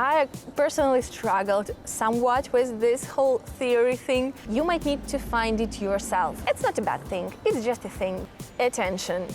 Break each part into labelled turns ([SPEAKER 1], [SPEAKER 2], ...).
[SPEAKER 1] I personally struggled somewhat with this whole theory thing. You might need to find it yourself. It's not a bad thing, it's just a thing. Attention.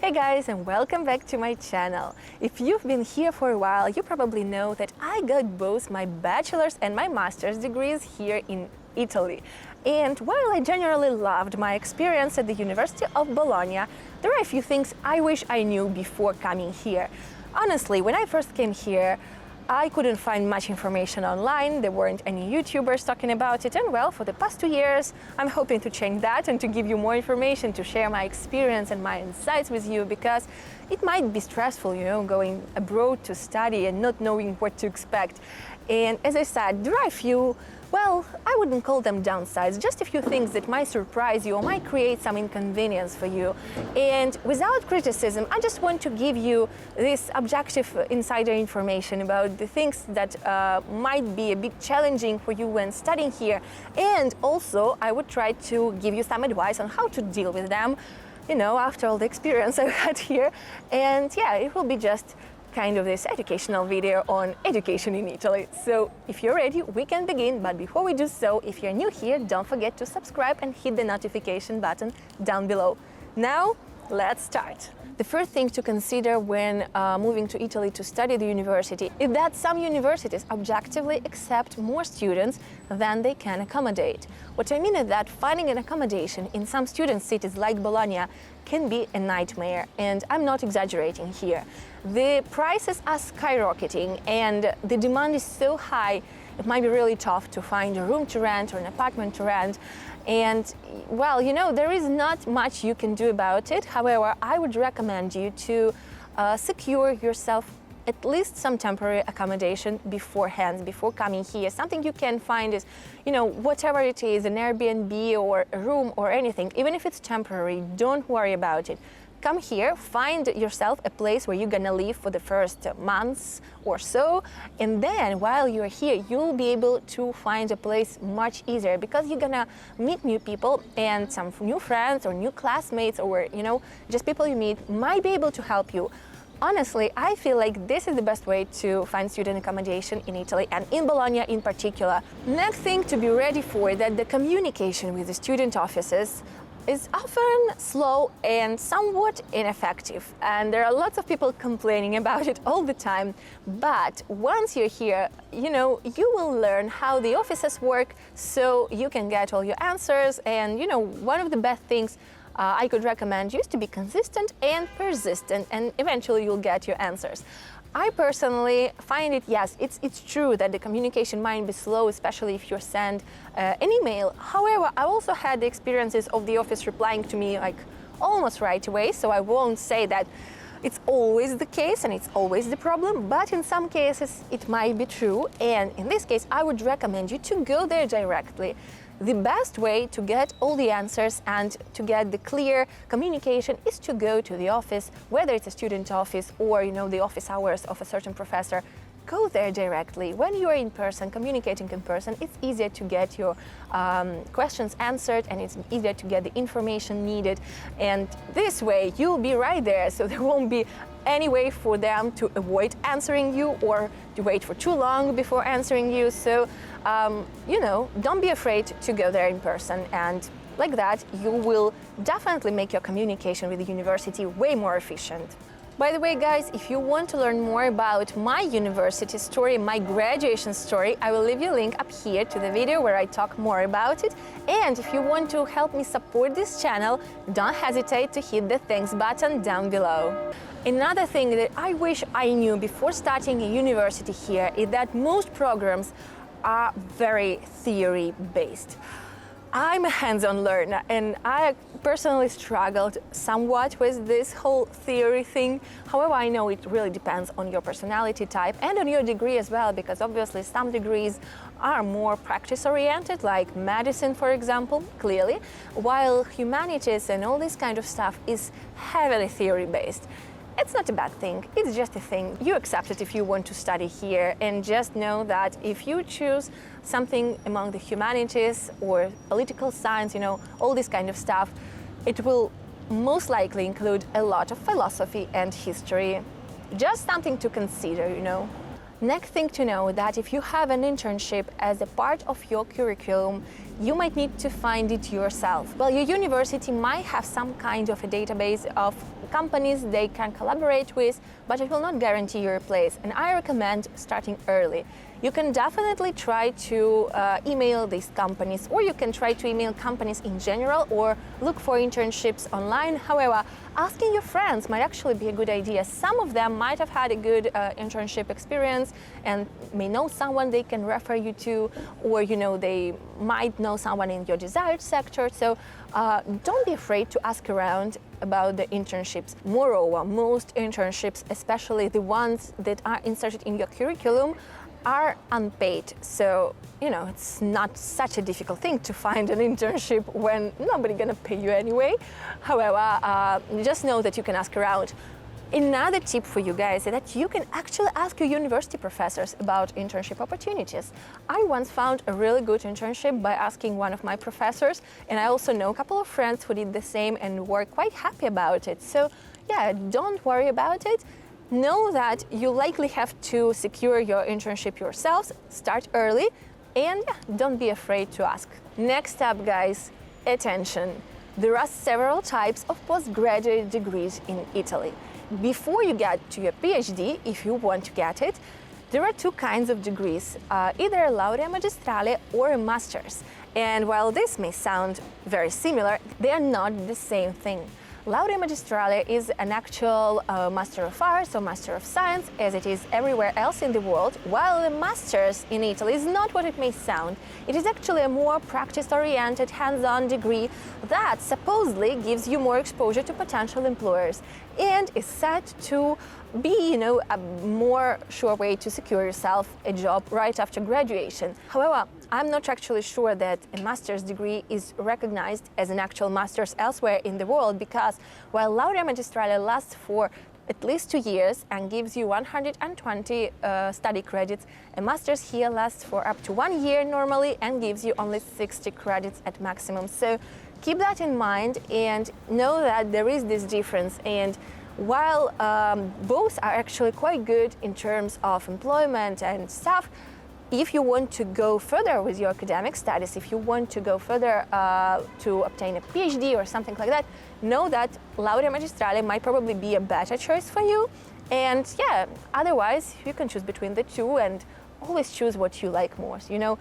[SPEAKER 1] Hey guys, and welcome back to my channel. If you've been here for a while, you probably know that I got both my bachelor's and my master's degrees here in Italy. And while I generally loved my experience at the University of Bologna, there are a few things I wish I knew before coming here. Honestly, when I first came here, I couldn't find much information online, there weren't any YouTubers talking about it, and well, for the past 2 years, I'm hoping to change that and to give you more information, to share my experience and my insights with you, because it might be stressful, going abroad to study and not knowing what to expect. And as I said, there are a few, well, I wouldn't call them downsides, just a few things that might surprise you or might create some inconvenience for you. And without criticism, I just want to give you this objective insider information about the things that might be a bit challenging for you when studying here. And also, I would try to give you some advice on how to deal with them, after all the experience I've had here. And yeah, it will be just kind of this educational video on education in Italy. So if you're ready, we can begin, but before we do so, if you're new here, don't forget to subscribe and hit the notification button down below. Now, let's start. The first thing to consider when moving to Italy to study at the university is that some universities objectively accept more students than they can accommodate. What I mean is that finding an accommodation in some student cities like Bologna can be a nightmare, and I'm not exaggerating here. The prices are skyrocketing and the demand is so high, it might be really tough to find a room to rent or an apartment to rent. And well, there is not much you can do about it. However, I would recommend you to secure yourself at least some temporary accommodation beforehand, before coming here. Something you can find is, whatever it is, an Airbnb or a room or anything, even if it's temporary, don't worry about it. Come here, find yourself a place where you're gonna live for the first months or so, and then while you're here, you'll be able to find a place much easier, because you're gonna meet new people, and some new friends or new classmates or, just people you meet might be able to help you. Honestly, I feel like this is the best way to find student accommodation in Italy, and in Bologna in particular. Next thing to be ready for is that the communication with the student offices is often slow and somewhat ineffective, and there are lots of people complaining about it all the time. But once you're here, you will learn how the offices work, so you can get all your answers. And one of the best things I could recommend you is to be consistent and persistent, and eventually you'll get your answers. I personally find it, yes, it's true that the communication might be slow, especially if you send an email. However, I also had the experiences of the office replying to me like almost right away, so I won't say that it's always the case and it's always the problem, but in some cases it might be true. And in this case, I would recommend you to go there directly. The best way to get all the answers and to get the clear communication is to go to the office, whether it's a student office or the office hours of a certain professor. Go there directly. When you are in person, communicating in person, it's easier to get your questions answered, and it's easier to get the information needed. And this way, you'll be right there, so there won't be any way for them to avoid answering you or to wait for too long before answering you. So, don't be afraid to go there in person, and like that, you will definitely make your communication with the university way more efficient. By the way, guys, if you want to learn more about my university story, my graduation story, I will leave you a link up here to the video where I talk more about it. And if you want to help me support this channel, don't hesitate to hit the thanks button down below. Another thing that I wish I knew before starting a university here is that most programs are very theory-based. I'm a hands-on learner, and I personally struggled somewhat with this whole theory thing. However, I know it really depends on your personality type and on your degree as well, because obviously some degrees are more practice-oriented, like medicine, for example, clearly, while humanities and all this kind of stuff is heavily theory-based. It's not a bad thing, it's just a thing. You accept it if you want to study here, and just know that if you choose something among the humanities or political science, all this kind of stuff, it will most likely include a lot of philosophy and history. Just something to consider, you know. Next thing to know that if you have an internship as a part of your curriculum, you might need to find it yourself. Well, your university might have some kind of a database of companies they can collaborate with, but it will not guarantee your place, and I recommend starting early. You can definitely try to email these companies, or you can try to email companies in general, or look for internships online. However, asking your friends might actually be a good idea. Some of them might have had a good internship experience and may know someone they can refer you to, or you know, they might know someone in your desired sector. So don't be afraid to ask around about the internships. Moreover, most internships, especially the ones that are inserted in your curriculum, are unpaid. So, you know, it's not such a difficult thing to find an internship when nobody's gonna pay you anyway. However, just know that you can ask around. Another tip for you guys is that you can actually ask your university professors about internship opportunities. I once found a really good internship by asking one of my professors, and I also know a couple of friends who did the same and were quite happy about it. So yeah, don't worry about it. Know that you likely have to secure your internship yourselves, start early, and yeah, don't be afraid to ask. Next up, guys, attention. There are several types of postgraduate degrees in Italy. Before you get to your PhD, if you want to get it, there are two kinds of degrees, either a laurea magistrale or a master's. And while this may sound very similar, they are not the same thing. Laurea magistrale is an actual Master of Arts or Master of Science, as it is everywhere else in the world, while the Master's in Italy is not what it may sound. It is actually a more practice-oriented, hands-on degree that supposedly gives you more exposure to potential employers and is set to be, you know, a more sure way to secure yourself a job right after graduation. However, I'm not actually sure that a master's degree is recognized as an actual master's elsewhere in the world, because while laurea magistrale lasts for at least 2 years and gives you 120 study credits, a master's here lasts for up to 1 year normally and gives you only 60 credits at maximum. So keep that in mind and know that there is this difference. And while both are actually quite good in terms of employment and stuff, if you want to go further with your academic studies, if you want to go further to obtain a PhD or something like that, know that laurea magistrale might probably be a better choice for you. And yeah, otherwise you can choose between the two and always choose what you like most. You know,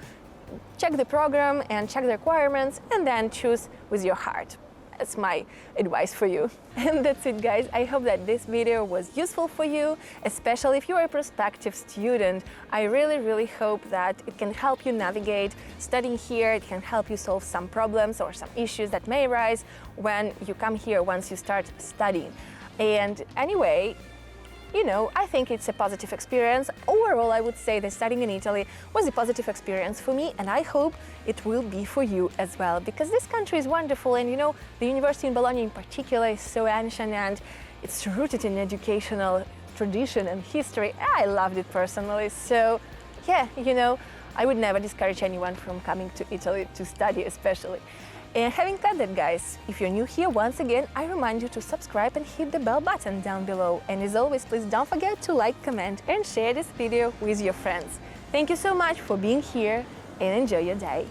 [SPEAKER 1] check the program and check the requirements and then choose with your heart. That's my advice for you. And that's it, guys. I hope that this video was useful for you, especially if you're a prospective student. I really hope that it can help you navigate studying here. It can help you solve some problems or some issues that may arise when you come here once you start studying. And anyway, you know, I think it's a positive experience. Overall, I would say that studying in Italy was a positive experience for me, and I hope it will be for you as well, because this country is wonderful, and you know, the University in Bologna in particular is so ancient and it's rooted in educational tradition and history. I loved it personally. So yeah, you know, I would never discourage anyone from coming to Italy to study especially. And having said that, guys, if you're new here, once again, I remind you to subscribe and hit the bell button down below. And as always, please don't forget to like, comment and share this video with your friends. Thank you so much for being here and enjoy your day.